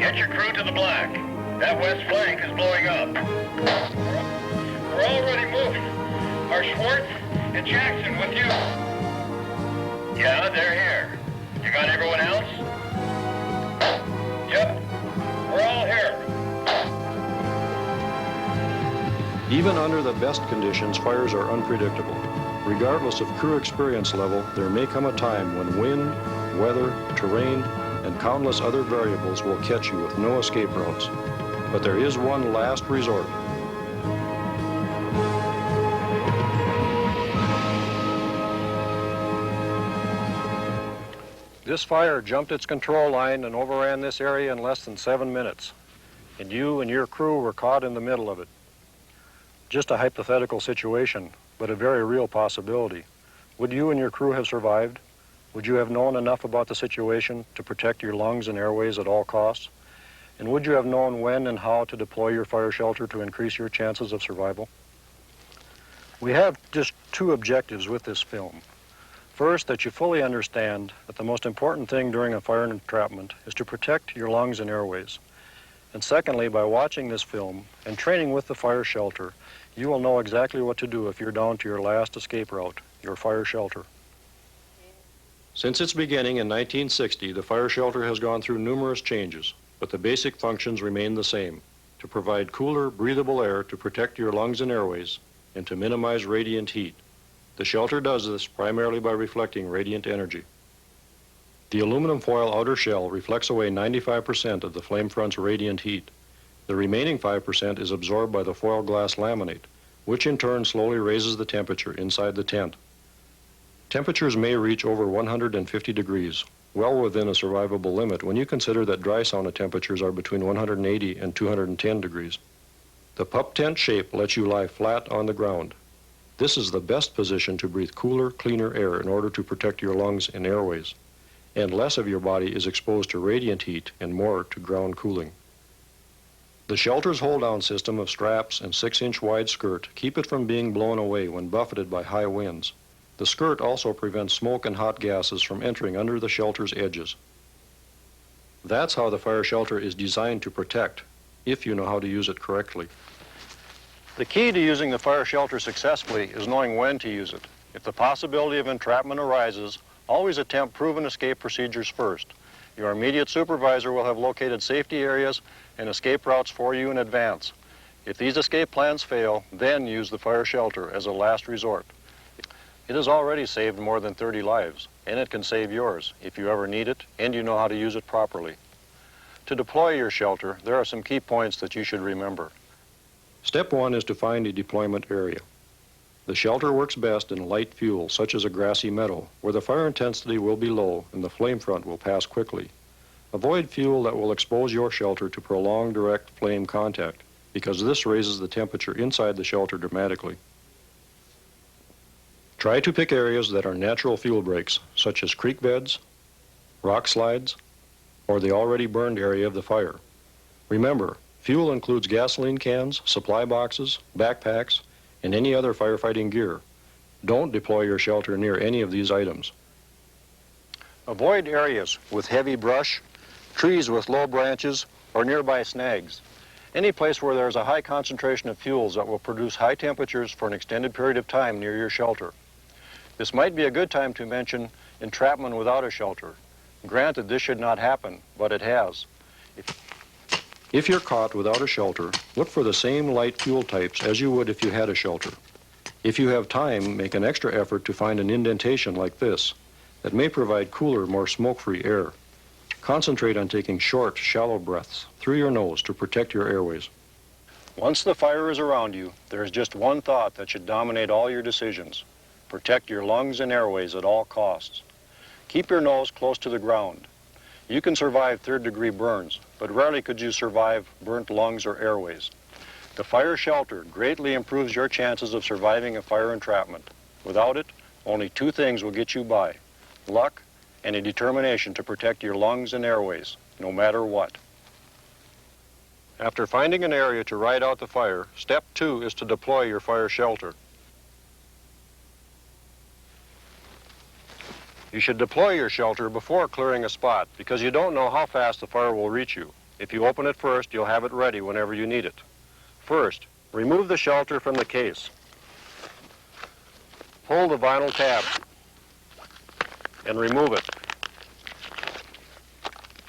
Get your crew to the black. That west flank is blowing up. We're already moving. Are Schwartz and Jackson with you? Yeah, they're here. You got everyone else? Yep. We're all here. Even under the best conditions, fires are unpredictable. Regardless of crew experience level, there may come a time when wind, weather, terrain, and countless other variables will catch you with no escape routes. But there is one last resort. This fire jumped its control line and overran this area in less than 7 minutes. And you and your crew were caught in the middle of it. Just a hypothetical situation, but a very real possibility. Would you and your crew have survived? Would you have known enough about the situation to protect your lungs and airways at all costs? And would you have known when and how to deploy your fire shelter to increase your chances of survival? We have just two objectives with this film. First, that you fully understand that the most important thing during a fire entrapment is to protect your lungs and airways. And secondly, by watching this film and training with the fire shelter, you will know exactly what to do if you're down to your last escape route, your fire shelter. Since its beginning in 1960, the fire shelter has gone through numerous changes, but the basic functions remain the same: to provide cooler, breathable air to protect your lungs and airways, and to minimize radiant heat. The shelter does this primarily by reflecting radiant energy. The aluminum foil outer shell reflects away 95% of the flame front's radiant heat. The remaining 5% is absorbed by the foil glass laminate, which in turn slowly raises the temperature inside the tent. Temperatures may reach over 150 degrees, well within a survivable limit when you consider that dry sauna temperatures are between 180 and 210 degrees. The pup tent shape lets you lie flat on the ground. This is the best position to breathe cooler, cleaner air in order to protect your lungs and airways, and less of your body is exposed to radiant heat and more to ground cooling. The shelter's hold-down system of straps and 6-inch wide skirt keep it from being blown away when buffeted by high winds. The skirt also prevents smoke and hot gases from entering under the shelter's edges. That's how the fire shelter is designed to protect, if you know how to use it correctly. The key to using the fire shelter successfully is knowing when to use it. If the possibility of entrapment arises, always attempt proven escape procedures first. Your immediate supervisor will have located safety areas and escape routes for you in advance. If these escape plans fail, then use the fire shelter as a last resort. It has already saved more than 30 lives, and it can save yours if you ever need it and you know how to use it properly. To deploy your shelter, there are some key points that you should remember. Step 1 is to find a deployment area. The shelter works best in light fuel, such as a grassy meadow, where the fire intensity will be low and the flame front will pass quickly. Avoid fuel that will expose your shelter to prolonged direct flame contact, because this raises the temperature inside the shelter dramatically. Try to pick areas that are natural fuel breaks, such as creek beds, rock slides, or the already burned area of the fire. Remember, fuel includes gasoline cans, supply boxes, backpacks, and any other firefighting gear. Don't deploy your shelter near any of these items. Avoid areas with heavy brush, trees with low branches, or nearby snags. Any place where there's a high concentration of fuels that will produce high temperatures for an extended period of time near your shelter. This might be a good time to mention entrapment without a shelter. Granted, this should not happen, but it has. If you're caught without a shelter, look for the same light fuel types as you would if you had a shelter. If you have time, make an extra effort to find an indentation like this that may provide cooler, more smoke-free air. Concentrate on taking short, shallow breaths through your nose to protect your airways. Once the fire is around you, there is just one thought that should dominate all your decisions. Protect your lungs and airways at all costs. Keep your nose close to the ground. You can survive third-degree burns, but rarely could you survive burnt lungs or airways. The fire shelter greatly improves your chances of surviving a fire entrapment. Without it, only two things will get you by: luck and a determination to protect your lungs and airways, no matter what. After finding an area to ride out the fire, step 2 is to deploy your fire shelter. You should deploy your shelter before clearing a spot because you don't know how fast the fire will reach you. If you open it first, you'll have it ready whenever you need it. First, remove the shelter from the case. Pull the vinyl tab and remove it.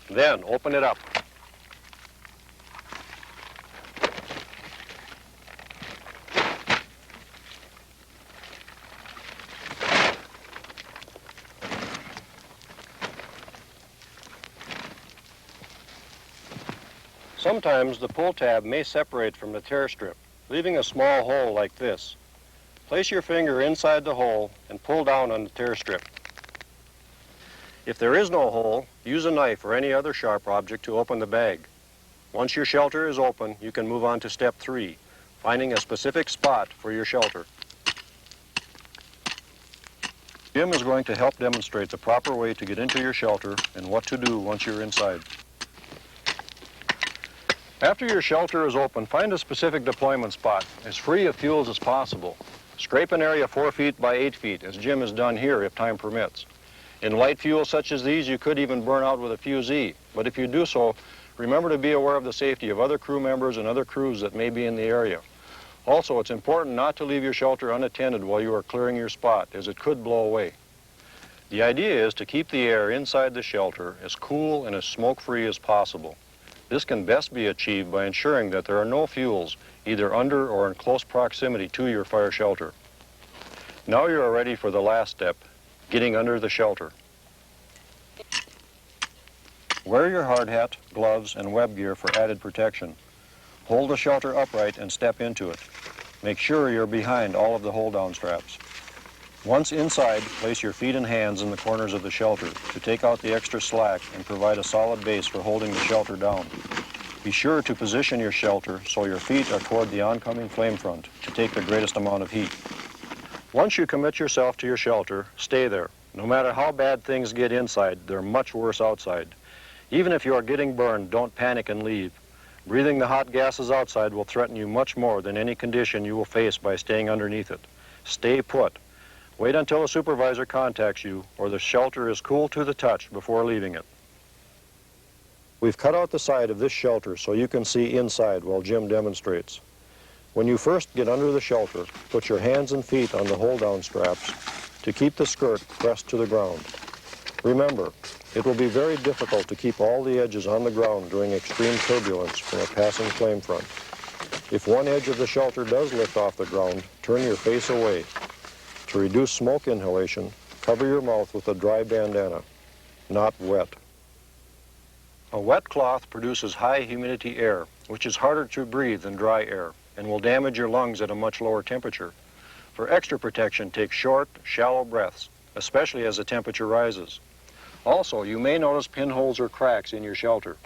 Then open it up. Sometimes the pull tab may separate from the tear strip, leaving a small hole like this. Place your finger inside the hole and pull down on the tear strip. If there is no hole, use a knife or any other sharp object to open the bag. Once your shelter is open, you can move on to step 3, finding a specific spot for your shelter. Jim is going to help demonstrate the proper way to get into your shelter and what to do once you're inside. After your shelter is open, find a specific deployment spot, as free of fuels as possible. Scrape an area 4 feet by 8 feet, as Jim has done here if time permits. In light fuels such as these, you could even burn out with a fusee, but if you do so, remember to be aware of the safety of other crew members and other crews that may be in the area. Also, it's important not to leave your shelter unattended while you are clearing your spot, as it could blow away. The idea is to keep the air inside the shelter as cool and as smoke-free as possible. This can best be achieved by ensuring that there are no fuels either under or in close proximity to your fire shelter. Now you are ready for the last step, getting under the shelter. Wear your hard hat, gloves, and web gear for added protection. Hold the shelter upright and step into it. Make sure you're behind all of the hold-down straps. Once inside, place your feet and hands in the corners of the shelter to take out the extra slack and provide a solid base for holding the shelter down. Be sure to position your shelter so your feet are toward the oncoming flame front to take the greatest amount of heat. Once you commit yourself to your shelter, stay there. No matter how bad things get inside, they're much worse outside. Even if you are getting burned, don't panic and leave. Breathing the hot gases outside will threaten you much more than any condition you will face by staying underneath it. Stay put. Wait until a supervisor contacts you or the shelter is cool to the touch before leaving it. We've cut out the side of this shelter so you can see inside while Jim demonstrates. When you first get under the shelter, put your hands and feet on the hold-down straps to keep the skirt pressed to the ground. Remember, it will be very difficult to keep all the edges on the ground during extreme turbulence from a passing flame front. If one edge of the shelter does lift off the ground, turn your face away. To reduce smoke inhalation, cover your mouth with a dry bandana, not wet. A wet cloth produces high humidity air, which is harder to breathe than dry air, and will damage your lungs at a much lower temperature. For extra protection, take short, shallow breaths, especially as the temperature rises. Also, you may notice pinholes or cracks in your shelter.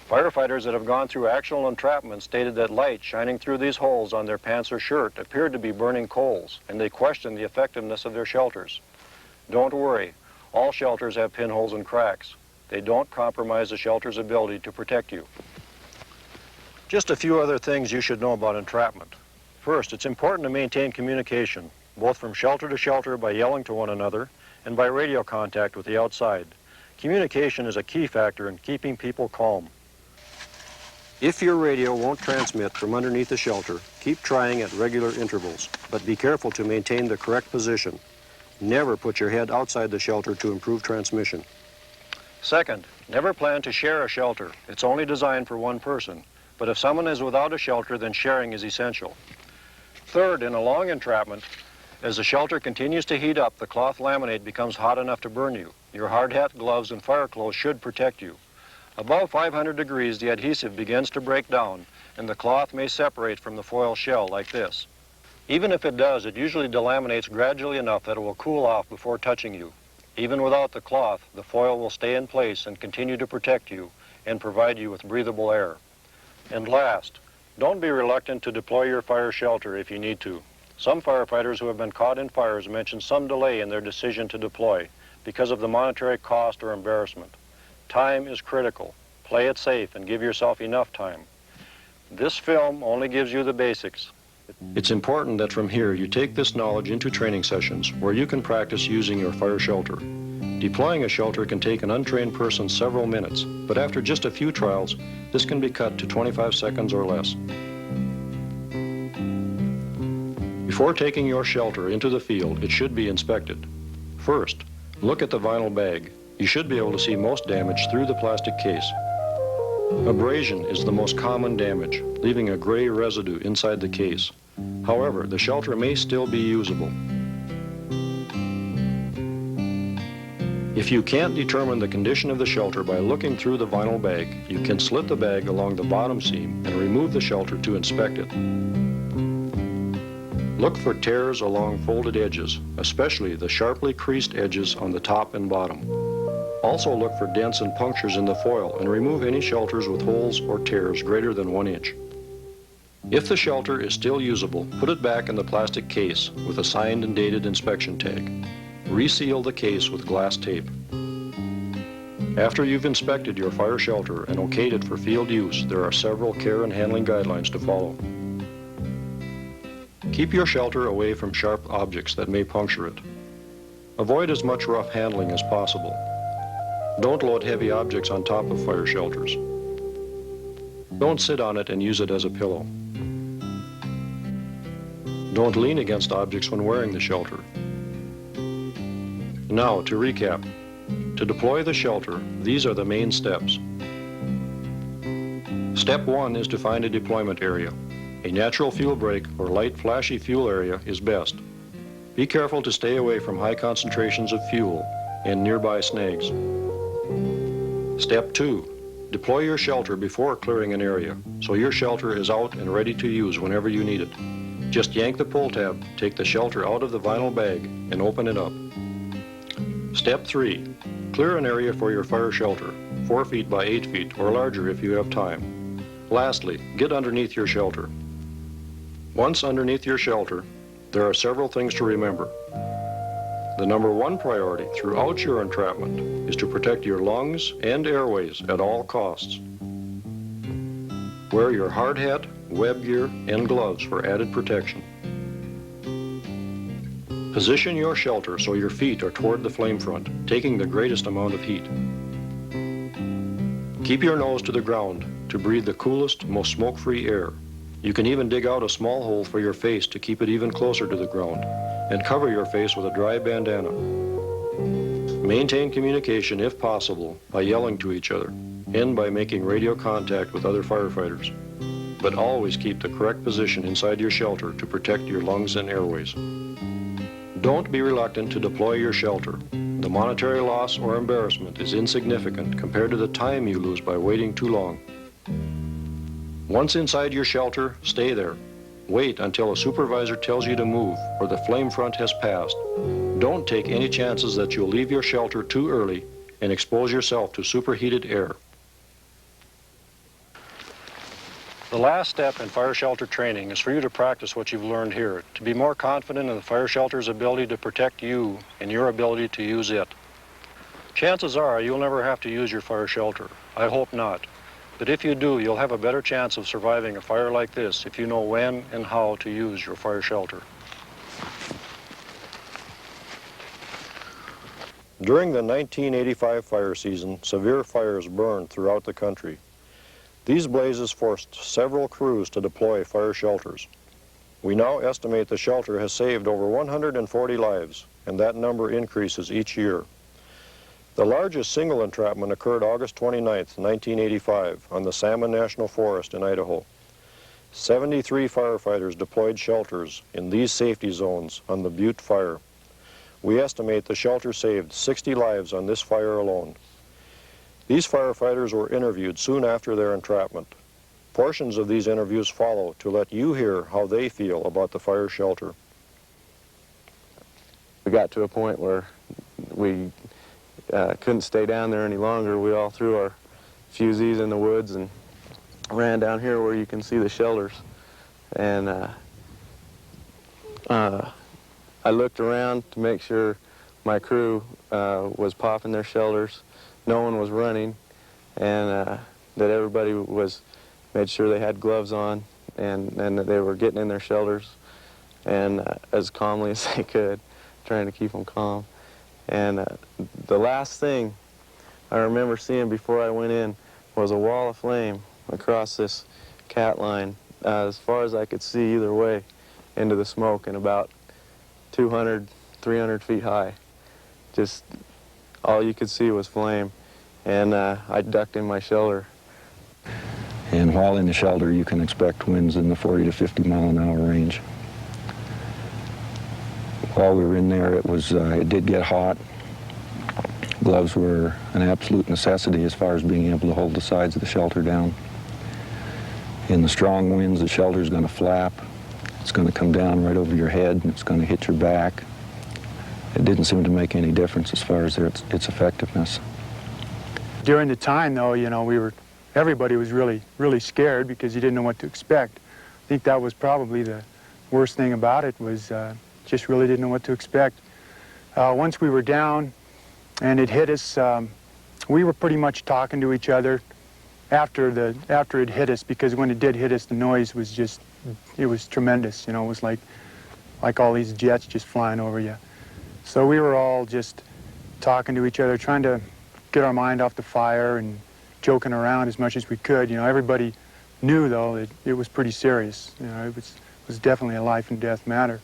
Firefighters that have gone through actual entrapment stated that light shining through these holes on their pants or shirt appeared to be burning coals, and they questioned the effectiveness of their shelters. Don't worry, all shelters have pinholes and cracks. They don't compromise the shelter's ability to protect you. Just a few other things you should know about entrapment. First, it's important to maintain communication, both from shelter to shelter by yelling to one another and by radio contact with the outside. Communication is a key factor in keeping people calm. If your radio won't transmit from underneath the shelter, keep trying at regular intervals, but be careful to maintain the correct position. Never put your head outside the shelter to improve transmission. Second, never plan to share a shelter. It's only designed for one person. But if someone is without a shelter, then sharing is essential. Third, in a long entrapment, as the shelter continues to heat up, the cloth laminate becomes hot enough to burn you. Your hard hat, gloves, and fire clothes should protect you. Above 500 degrees, the adhesive begins to break down, and the cloth may separate from the foil shell like this. Even if it does, it usually delaminates gradually enough that it will cool off before touching you. Even without the cloth, the foil will stay in place and continue to protect you and provide you with breathable air. And last, don't be reluctant to deploy your fire shelter if you need to. Some firefighters who have been caught in fires mention some delay in their decision to deploy because of the monetary cost or embarrassment. Time is critical. Play it safe and give yourself enough time. This film only gives you the basics. It's important that from here you take this knowledge into training sessions where you can practice using your fire shelter. Deploying a shelter can take an untrained person several minutes, but after just a few trials, this can be cut to 25 seconds or less. Before taking your shelter into the field, it should be inspected. First, look at the vinyl bag. You should be able to see most damage through the plastic case. Abrasion is the most common damage, leaving a gray residue inside the case. However, the shelter may still be usable. If you can't determine the condition of the shelter by looking through the vinyl bag, you can slit the bag along the bottom seam and remove the shelter to inspect it. Look for tears along folded edges, especially the sharply creased edges on the top and bottom. Also look for dents and punctures in the foil and remove any shelters with holes or tears greater than 1 inch. If the shelter is still usable, put it back in the plastic case with a signed and dated inspection tag. Reseal the case with glass tape. After you've inspected your fire shelter and okayed it for field use, there are several care and handling guidelines to follow. Keep your shelter away from sharp objects that may puncture it. Avoid as much rough handling as possible. Don't load heavy objects on top of fire shelters. Don't sit on it and use it as a pillow. Don't lean against objects when wearing the shelter. Now, to recap. To deploy the shelter, these are the main steps. Step 1 is to find a deployment area. A natural fuel break or light flashy fuel area is best. Be careful to stay away from high concentrations of fuel and nearby snags. Step 2. Deploy your shelter before clearing an area, so your shelter is out and ready to use whenever you need it. Just yank the pull tab, take the shelter out of the vinyl bag, and open it up. Step 3. Clear an area for your fire shelter, 4 feet by 8 feet or larger if you have time. Lastly, get underneath your shelter. Once underneath your shelter, there are several things to remember. The number 1 priority throughout your entrapment is to protect your lungs and airways at all costs. Wear your hard hat, web gear, and gloves for added protection. Position your shelter so your feet are toward the flame front, taking the greatest amount of heat. Keep your nose to the ground to breathe the coolest, most smoke-free air. You can even dig out a small hole for your face to keep it even closer to the ground, and cover your face with a dry bandana. Maintain communication if possible by yelling to each other and by making radio contact with other firefighters. But always keep the correct position inside your shelter to protect your lungs and airways. Don't be reluctant to deploy your shelter. The monetary loss or embarrassment is insignificant compared to the time you lose by waiting too long. Once inside your shelter, stay there. Wait until a supervisor tells you to move or the flame front has passed. Don't take any chances that you'll leave your shelter too early and expose yourself to superheated air. The last step in fire shelter training is for you to practice what you've learned here, to be more confident in the fire shelter's ability to protect you and your ability to use it. Chances are you'll never have to use your fire shelter. I hope not. But if you do, you'll have a better chance of surviving a fire like this if you know when and how to use your fire shelter. During the 1985 fire season, severe fires burned throughout the country. These blazes forced several crews to deploy fire shelters. We now estimate the shelter has saved over 140 lives, and that number increases each year. The largest single entrapment occurred August 29, 1985, on the Salmon National Forest in Idaho. 73 firefighters deployed shelters in these safety zones on the Butte Fire. We estimate the shelter saved 60 lives on this fire alone. These firefighters were interviewed soon after their entrapment. Portions of these interviews follow to let you hear how they feel about the fire shelter. We got to a point where we couldn't stay down there any longer. We all threw our fusees in the woods and ran down here where you can see the shelters. And I looked around to make sure my crew was popping their shelters. No one was running, and that everybody made sure they had gloves on and that they were getting in their shelters and as calmly as they could, trying to keep them calm. And the last thing I remember seeing before I went in was a wall of flame across this cat line, as far as I could see either way, into the smoke, and about 200, 300 feet high. Just all you could see was flame, and I ducked in my shelter. And while in the shelter, you can expect winds in the 40 to 50 mile an hour range. While we were in there, it did get hot. Gloves were an absolute necessity as far as being able to hold the sides of the shelter down. In the strong winds, the shelter's going to flap. It's going to come down right over your head, and it's going to hit your back. It didn't seem to make any difference as far as its effectiveness. During the time, though, you know, everybody was really, really scared because you didn't know what to expect. I think that was probably the worst thing about it, was just really didn't know what to expect. Once we were down and it hit us, we were pretty much talking to each other after it hit us, because when it did hit us, the noise was just, it was tremendous. You know, it was like all these jets just flying over you. So we were all just talking to each other, trying to get our mind off the fire and joking around as much as we could. You know, everybody knew, though, that it was pretty serious. You know, it was definitely a life and death matter.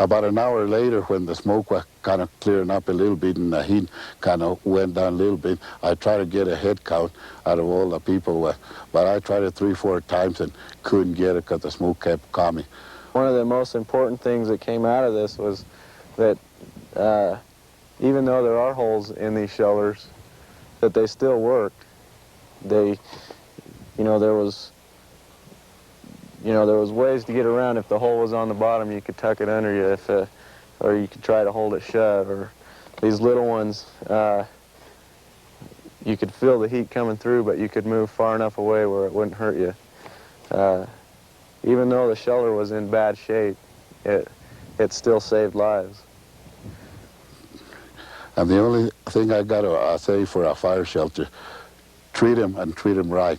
About an hour later, when the smoke was kind of clearing up a little bit and the heat kind of went down a little bit, I tried to get a head count out of all the people, but I tried it 3-4 times and couldn't get it because the smoke kept coming. One of the most important things that came out of this was that even though there are holes in these shelters, that they still worked. There was ways to get around. If the hole was on the bottom, you could tuck it under you, or you could try to hold it shut. Or these little ones, you could feel the heat coming through, but you could move far enough away where it wouldn't hurt you. Even though the shelter was in bad shape, it still saved lives. And the only thing I got to say for a fire shelter, treat them and treat them right.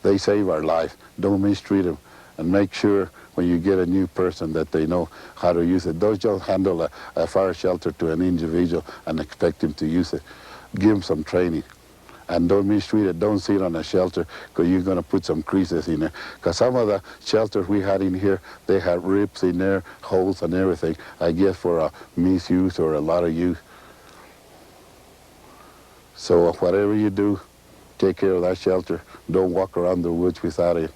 They save our life. Don't mistreat them. And make sure when you get a new person that they know how to use it. Don't just handle a fire shelter to an individual and expect him to use it. Give him some training. And don't mistreat it. Don't sit on a shelter, because you're going to put some creases in there. Because some of the shelters we had in here, they had rips in there, holes and everything, I guess for a misuse or a lot of use. So whatever you do, take care of that shelter. Don't walk around the woods without it.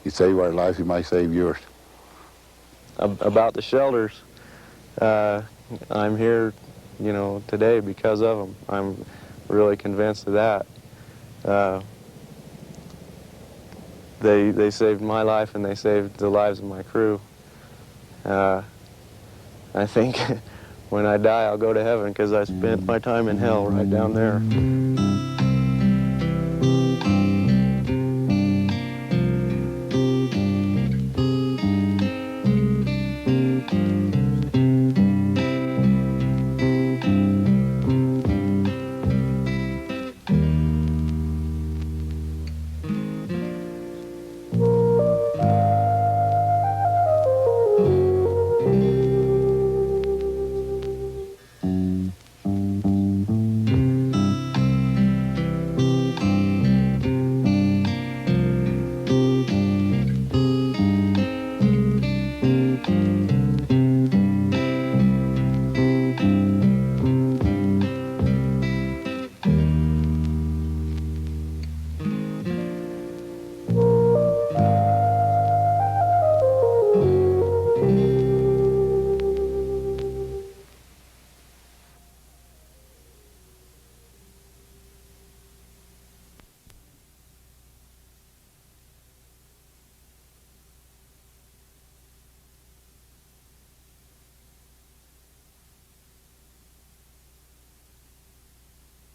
You save our life, you might save yours. About the shelters, I'm here, today because of them. I'm really convinced of that. They saved my life, and they saved the lives of my crew. I think when I die, I'll go to heaven, because I spent my time in hell right down there.